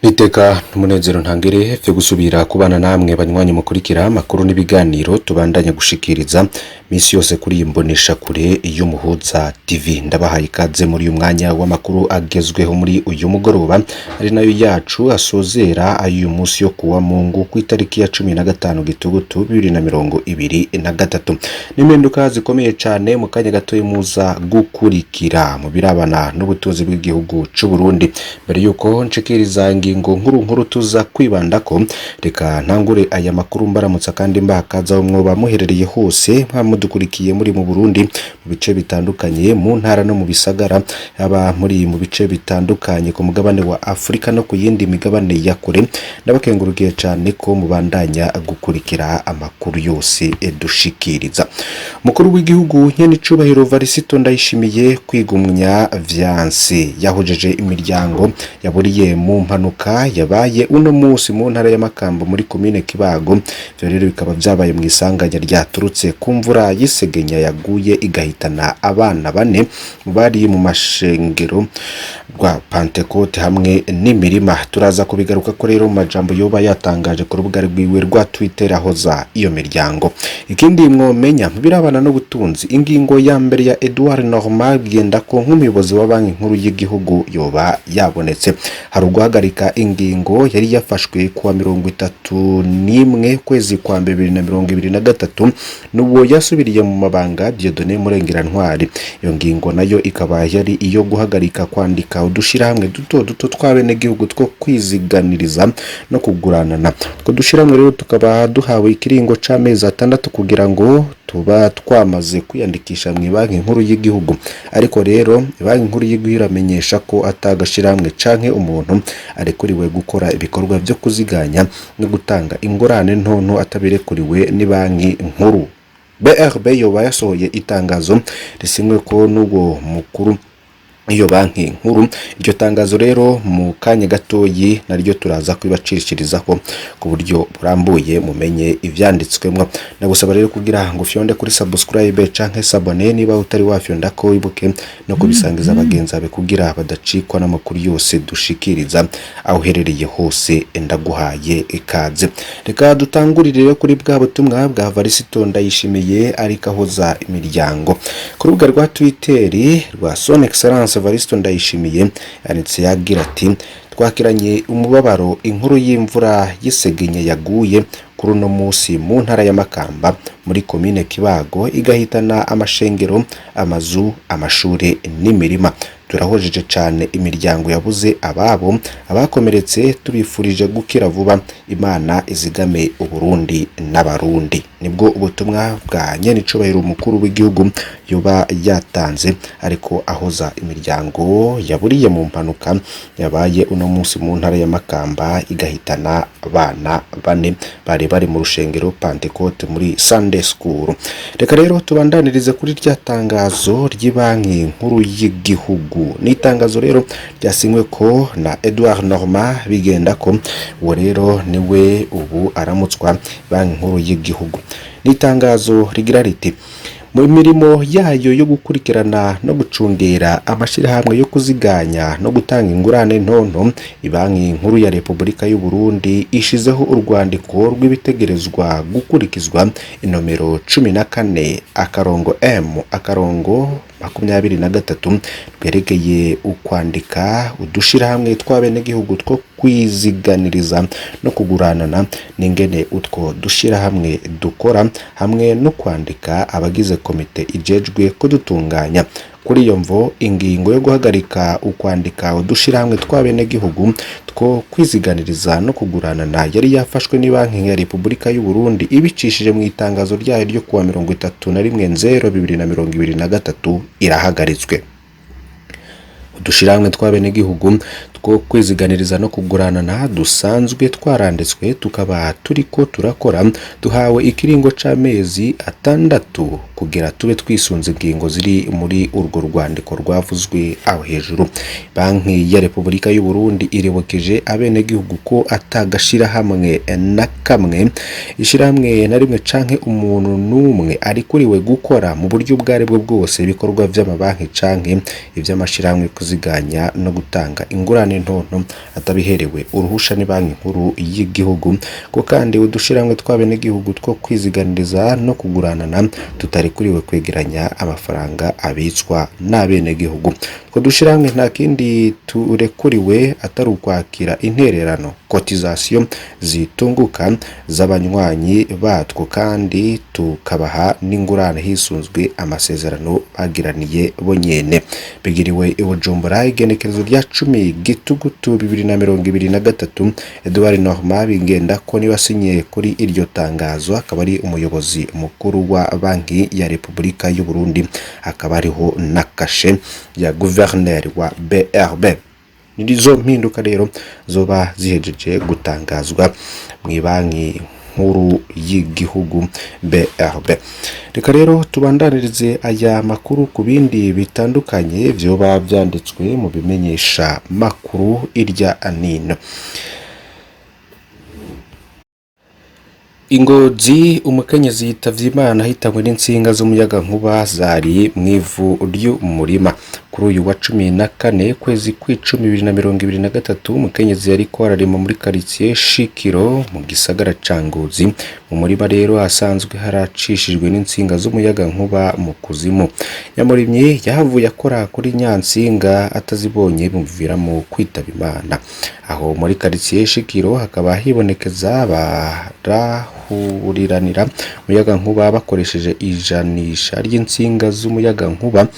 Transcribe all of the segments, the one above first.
Niteka n'umunezero ntangere vyo gusubira kubana namwe banywanyi mukurikira amakuru n'ibiganiro tubandanya gushikiriza misi yose kuri imbonesha kure y'Umuhuza TV. Ndabahaye ikaze muri uyu mwanya w'amakuru agezweho muri uyu mugoroba ari nayo yacu asozera ayu munsi yo kuwa Mungu ku itariki ya 15 Gitugutu 2023. N'impinduka zikomeye cane mu kanya gato muza gukurikira mu birabana n'ubutunzi bw'igihugu c'u Burundi. Mbere yuko nshikiriza ingingo nkuru tuza kwibandako, reka ntangure aya makuru mbaramutsa kandi mbakaza aho mwoba muherereye hose mudukurikiye muri mu Burundi mu bice bitandukanye mu ntara no mu bisagara, aba muri mu bice bitandukanye ku mugabane wa Afrika no ku yindi migabane ya kure. Ndabakengurukiye cyane ko mubandanya gukurikira amakuru yose dushikiriza. Mukuru w'igihugu nyene icubahiro Varisito Ndayishimiye kwigumya vyanse yahojeje imiryango yaburiye mu mpanuka yabaye uno munsi mu ntara ya Makamba muri komine Kibago. Byo rero bikaba byabaye mu isanganya ryaturutse ku mvura y'isegenya yaguye igahitana abana bane bari mu mashengero rwa Pentecote hamwe n'imirima. Turaza kubigaruka ko rero mu majambo yoba yatangaje ku rubuga rwiwe rwa Twitter ahoza iyo miryango. Ikindi mwomenya birabana no butunzi, ingingo ya mbere ya Edouard Normand genda ko nk'umuyobozi wa banki nkuru y'igihugu yoba yabonetse. Hari guhagarika ingingo yari yafashwe kuwa 31 kwezi kwa 2023 n'uwo yasubiriye mu mabanga Dieudonné Murengerantwari. Iyo ngingo nayo ikaba yari iyo guhagarika kwandika udushirahamwe duto twabene gihugu two kwiziganiriza no kuguranana. Ko dushiramwe rero tukaba duhawe ikiringo c'amezi 6 kugira ngo tuba twamaze kwiyandikisha mu banki nkuru y'igihugu. Ariko rero banki nkuru y'igihugu iramenyesha ko atagashiramwe canke umuntu arekuriwe gukora ibikorwa byo kuziganya no gutanga ingorane ntonto atabirekuriwe ni banki nkuru. BRB yoba yasohoye itangazo risimwe ko n'ubwo mukuru iyo banki nkuru. Iryo tangazo rero mu kanya gatoyi naryo turaza kwibacirikirizaho ku buryo burambuye mumenye ivyanditswemwo. Nagusaba rero kugira ngo fyonde kuri subscribe canke sabone niba utari wafyonda ko wibuke no kubisangiza abagenzi abe kugira badacikwa n'amakuru yose dushikiriza aho herereye hose. Ndaguhaye ikaze. Reka dutangurire kuri bwa butumwa bwa Varisito Ndayishimiye ariko ahoza imiryango. Ku rubuga rwa Twitter rwa Son Excellence Varisito Ndayishimiye yanditse yagira ati twakiranye umubabaro inkuru y'imvura y'isegenya yaguye kuri uno munsi mu ntara ya Makamba muri komine Kibago igahitana amashengero, amazu, amashure n'imirima. Turahojeje cyane imiryango yabuze ababo, abakomeretse tubifurije gukira vuba. Imana izigame Uburundi n'abarundi. Nibwo ubutumwa bwa nyene icubahiro umukuru w'igihugu yoba yatanze ariko ahoza imiryango yaburiye mu mpanuka yabaye uno munsi mu ntara ya Makamba igahitana abana bane bari mu rushengero Pentecote muri Sunday School. Reka rero tubandanirize kuri rya tangazo ry'ibanki nkuru y'igihugu. Ni tangazo rero ryasinywe ko na Edouard Normand bigenda ko uwo rero niwe ubu aramutswa banki nkuru y'igihugu. Ni tangazo rigira riti mu mirimo yayo yo gukurikirana no gucungera amashirahamwe yo kuziganya no gutanga ingurane ntonto, ibanki nkuru ya Repubulika y'u Burundi ishizeho urwandiko rw'ibitegerezwa gukurikizwa inomero 14 akarongo M akarongo 23 rwerekeye ukwandika udushirahamwe tw'abene gihugu two kwiziganiriza no kuguranana n'ingene utwo dushirahamwe dukora hamwe no kwandika abagize komite ijejwe kudutunganya. Kuri iyo mvo ingingo yo guhagarika ukwandika udushirahamwe tw'abene gihugu two kwiziganiriza no kuguranana yari yafashwe ni banki ya Repubulika y'u Burundi ibicishije mu itangazo ryayo ryo kuwa 31/0/2023 irahagaritswe. Udushirahamwe tw'abene gihugu two kwiziganiriza no kuguranana dusanzwe twaranditswe tukaba turiko turakora duhawe ikiringo c'amezi 6 kugira tube twisunze ingingo ziri muri urwo rwandiko rwavuzwe aho hejuru. Banki ya Repubulika y'u Burundi irebokeje abene gihugu ko atagashira hamwe na kamwe ishiramwe na rimwe canke umuntu numwe ari kuriwe gukora mu buryo bwari bwo bwose ibikorwa vy'amabanki canke ivy'amashiramwe kuziganya no gutanga ingurane n'imigabane ntonto atabiherewe uruhusha ni banki nkuru y'igihugu ko kandi udushiramwe tw'abenegihugu two kwiziganiriza no kuguranana tutarekuriwe kwegeranya amafaranga abitswa n'abenegihugu. Ko dushiramwe nta kindi turekuriwe atari ukwakira intererano cotisation zitunguka z'abanywanyi batwo kandi tukabaha n'ingurane hisunzwe amasezerano bagiraniye bonyene. Bigiriwe i Bujumbura igenekerezo rya 10 Gitugutu 2023. Edouard Normand Bingendako niwe wasinye kuri iryo tangazo, akaba ari umuyobozi mukuru wa banki ya Repubulika y'u Burundi, akaba ariho na kashe ya gouverneur wa BRB. Nizo mpinduka rero zoba zihejeje gutangazwa mu banki nkuru y'igihugu BRB. Reka rero tubandanirize aya makuru ku bindi bitandukanye vyoba byanditswe mu bimenyesha makuru irya anino. Ingozi umukenyezi yitavye Imana hitamwe n'insinga z'umuyaga nkuba zari mwivu ry'umurima. Kuri uyu wa 14 kwezi kw'icumi 2023 umukenyezi yariko ararima muri quartier Shikiro mu gisagara ca Ngozi. Mu murima rero asanzwe haracishijwe n'insinga z'umuyaga nkuba mu kuzimu. Nyamurimye yahavuye akora kuri nyansinga atazibonye bumvira mu kwitaba Imana. Aho muri quartier Shikiro hakaba hibonekeza barahuriranira umuyaga nkuba bakoresheje ijanisha ry'insinga z'umuyaga nkuba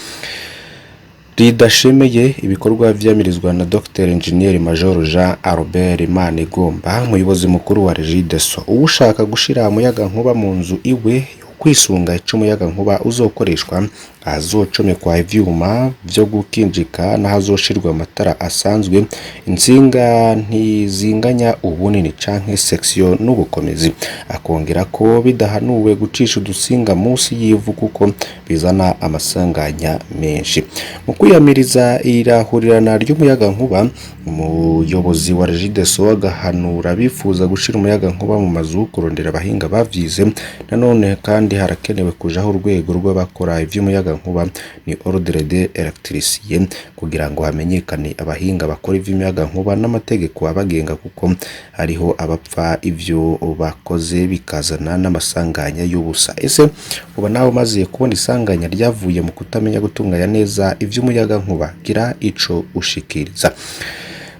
ridashemeye. Ibikorwa vyamirizwa na Dr. Engineer Major Jean Albert Manigomba, umuyobozi mukuru wa Regideso. Uwushaka gushira umuyaga nkuba mu nzu iwe kwisunga icumuyaga nkuba uzokoreshwa azocomekwa ivyuma vyo gukinjika n'ahazoshirwa amatara asanzwe. Insinga ntizinganya ubunini canke section n'ubukomezi. Akongera ko bidahanuwe gucisha udusinga munsi y'ivu kuko bizana amasanganya menshi. Mu kwiyamiriza irahurirana ry'umuyaga nkuba, umuyobozi wa Regideso agahanura bifuza gushira umuyaga nkuba mu mazu kurondera abahinga bavyize. Nanone kandi harakenewe kujaho urwego rw'abakora ivy'umuyaga nkuba ni ordre de électricien kugira ngo hamenyekane abahinga bakora ivy'umuyaga nkuba n'amategeko abagenga, kuko hariho abapfa ivyo bakoze bikazana n'amasanganya y'ubusa. Ese uba nawe maze kubona isanganya ryavuye mu kutamenya gutunganya neza ivy'umuyaga nkuba? Gira ico ushikiriza.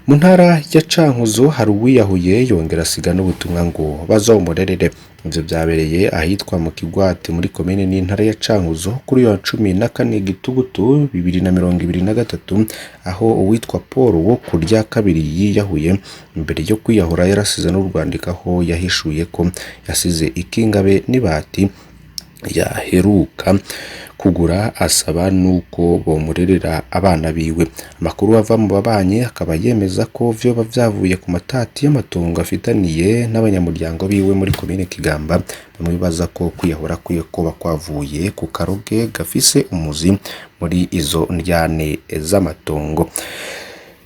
Mu ntara ya Cankuzo hari uwiyahuye yongera asiga n'ubutumwa ngo bazomurerere. Ivyo byabereye ahitwa mu Kigwati muri komine n'intara ya Cankuzo kuri wa 14 Gitugutu 2023, aho uwitwa Paul wo kurya kabiri yiyahuye. Mbere yo kwiyahura yarasize n'urwandikaho yahishuye ko yasize ikingabe n'ibati yaheruka kugura, asaba nuko bomurerera abana biwe. Amakuru ava mu babanye akaba yemeza ko vyoba vyavuye ku matati y'amatongo afitaniye n'abanyamuryango biwe muri komine Kigamba. Bamwibaza ko kwiyahura kwiye kuba kwavuye ku karoge gafise umuzi muri izo ndyane z'amatongo.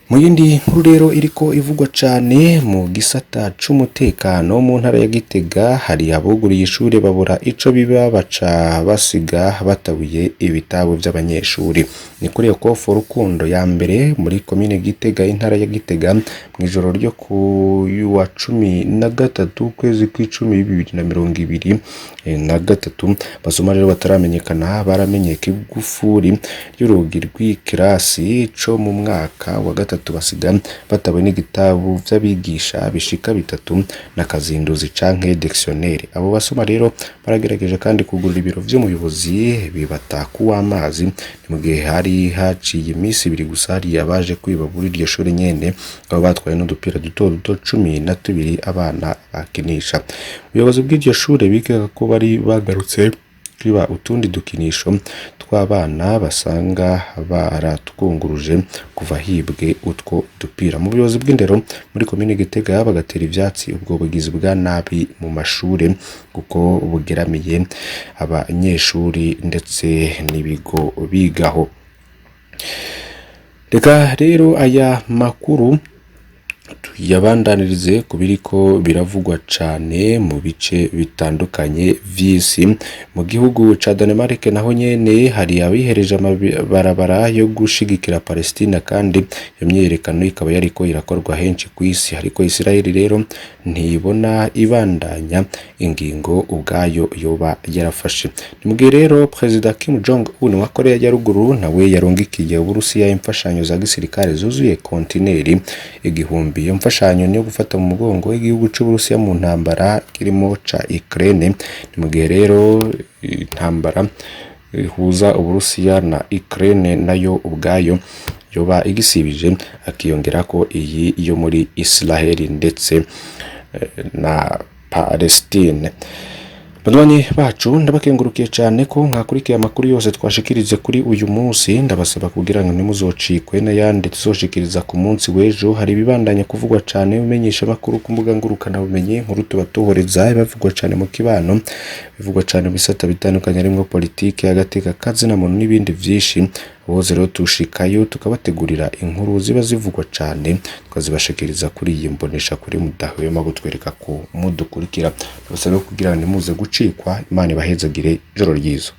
Mu yindi nkuru rero iriko ivugwa cane mu gisata c'umutekano mu ntara ya Gitega, hari abuguriye ishure babura ico biba baca basiga batabuye ibitabo vy'abanyeshuri. Ni kuri Ekofo Rukundo ya mbere muri komine Gitega intara ya Gitega mwijoro ryo ku wa 13 kwezi kw'icumi 2023. Basoma rero bataramenyekana baramenyeka igufuri y'urugi rw'ikirasi co mu mwaka wa gatatu basiga batawe n'igitabo vy'abigisha bishika 3 na kazinduzi canke dictionnaire. Abo basoma rero baragerageje kandi kugurira ibiro vy'umuyobozi bibataku w'amazi. Mu gihe hari haciye imisi 2 gusa hari yabaje kwiba muri iryo shuri nyene, abo batwaye n'udupira duto duto 12 abana bakinisha. Ubuyobozi bw'iryo shure bigaga ko bari bagarutse kwiba utundi dukinisho tw'abana basanga baratwunguruje kuva hibwe utwo dupira. Mu buyobozi bw'indero muri komine Gitega bagatera ivyatsi ubwo bugizi bwa nabi mu mashure kuko bugeramiye abanyeshuri ndetse n'ibigo bigaho. Reka rero aya makuru yabandanirize kubiriko biravugwa cane mu bice bitandukanye vy'isi. Mu gihugu ca Denmark naho nyene hari abihereje amabarabara yo gushigikira Palestina, kandi iyo myiyerekano ikaba yariko irakorwa henshi kw'isi. Ariko Israel rero ntibona ibandanya ingingo ubwayo yoba yarafashe. Nimubwiye rero Perezida Kim Jong Un wa Korea ya ruguru nawe yarongikiye Uburusiya imfashanyo za gisirikare zuzuye kontineri igihumbi. Iyo mfashanyo niyo gufata mu mugongo igihugu c'Uburusiya mu ntambara kirimo ca Ukraine. Nimubwiye rero intambara ihuza Uburusiya na Ukraine nayo ubwayo yoba igisibije, akiyongera ko iyi yo muri Israel ndetse na Palestine. Banywanyi bacu ndabakengurukiye cyane ko mwakurikiye amakuru yose twashikirije kuri uyu munsi. Ndabasaba kugira ngo nimuzocikwe n'ayandi tuzoshikiriza ku munsi w'ejo. Hari ibibandanya kuvugwa cyane bimenyesha amakuru ku mbuga ngurukana bumenyi, nkuru tubatohoreza bavugwa cyane mu kibano, bivugwa cyane mu bisata bitandukanye harimo politike, agateka kazina muntu n'ibindi vyinshi. Boze rero tushikayo tukabategurira inkuru ziba zivugwa cyane, tukazibashikiriza kuri iyi mbonesha kuri mudahwema gutwereka ko mudukurikira. Ndabasaba kugira ngo nimuze gucikwa. Imana ibahezagire ijoro ryiza.